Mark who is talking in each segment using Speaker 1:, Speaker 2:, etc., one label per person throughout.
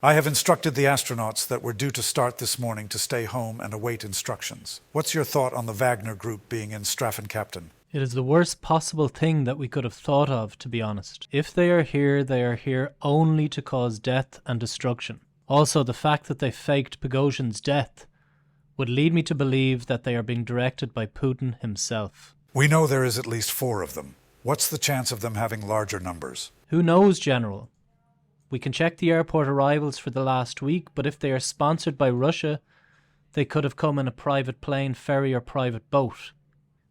Speaker 1: I have instructed the astronauts that were due to start this morning to stay home and await instructions. What's your thought on the Wagner Group being in Strafen-Captain?
Speaker 2: It is the worst possible thing that we could have thought of, to be honest. If they are here only to cause death and destruction. Also, the fact that they faked Prigozhin's death would lead me to believe that they are being directed by Putin himself.
Speaker 1: We know there is at least 4 of them. What's the chance of them having larger numbers?
Speaker 2: Who knows, General? We can check the airport arrivals for the last week, but if they are sponsored by Russia, they could have come in a private plane, ferry or private boat.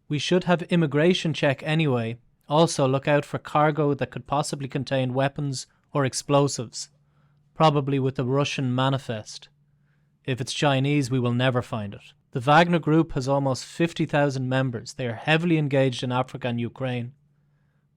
Speaker 2: We should have immigration check anyway. Also, look out for cargo that could possibly contain weapons or explosives, probably with a Russian manifest. If it's Chinese, we will never find it. The Wagner Group has almost 50,000 members. They are heavily engaged in Africa and Ukraine,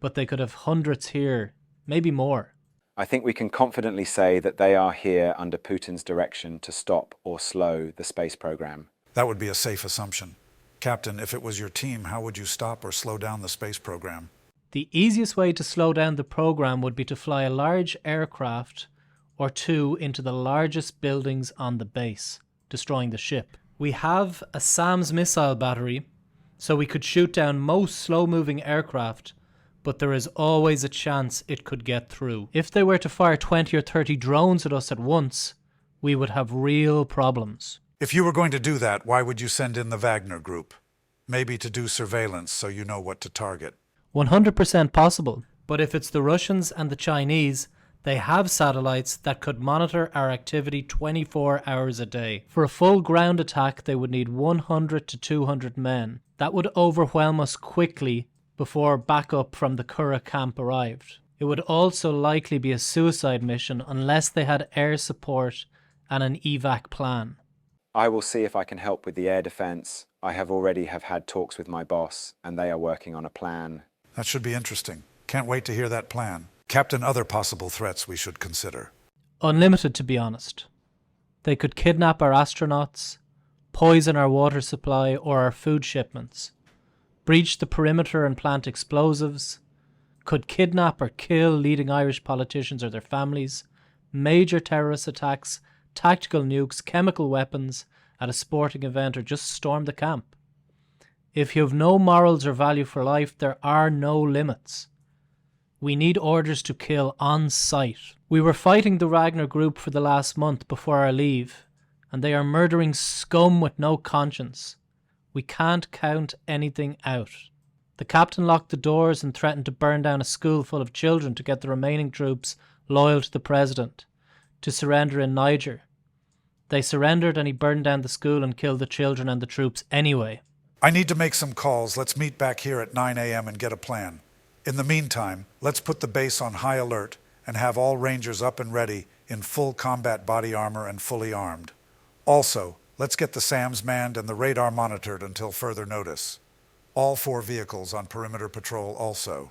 Speaker 2: but they could have hundreds here, maybe more.
Speaker 3: I think we can confidently say that they are here under Putin's direction to stop or slow the space program.
Speaker 1: That would be a safe assumption. Captain, if it was your team, how would you stop or slow down the space program?
Speaker 2: The easiest way to slow down the program would be to fly a large aircraft or 2 into the largest buildings on the base, destroying the ship. We have a SAMS missile battery, so we could shoot down most slow-moving aircraft, but there is always a chance it could get through. If they were to fire 20 or 30 drones at us at once, we would have real problems.
Speaker 1: If you were going to do that, why would you send in the Wagner Group? Maybe to do surveillance so you know what to target.
Speaker 2: 100% possible, but if it's the Russians and the Chinese, they have satellites that could monitor our activity 24 hours a day. For a full ground attack, they would need 100 to 200 men. That would overwhelm us quickly before backup from the Kura camp arrived. It would also likely be a suicide mission unless they had air support and an evac plan.
Speaker 3: I will see if I can help with the air defense. I have already had talks with my boss, and they are working on a plan.
Speaker 1: That should be interesting. Can't wait to hear that plan. Captain, other possible threats we should consider.
Speaker 2: Unlimited, to be honest. They could kidnap our astronauts, poison our water supply or our food shipments, breach the perimeter and plant explosives, could kidnap or kill leading Irish politicians or their families, major terrorist attacks, tactical nukes, chemical weapons at a sporting event, or just storm the camp. If you have no morals or value for life, there are no limits. We need orders to kill on sight. We were fighting the Wagner Group for the last month before our leave, and they are murdering scum with no conscience. We can't count anything out. The captain locked the doors and threatened to burn down a school full of children to get the remaining troops loyal to the president to surrender in Niger. They surrendered and he burned down the school and killed the children and the troops anyway.
Speaker 1: I need to make some calls. Let's meet back here at 9 a.m. and get a plan. In the meantime, let's put the base on high alert and have all Rangers up and ready in full combat body armor and fully armed. Also, let's get the SAMs manned and the radar monitored until further notice. All 4 vehicles on perimeter patrol also.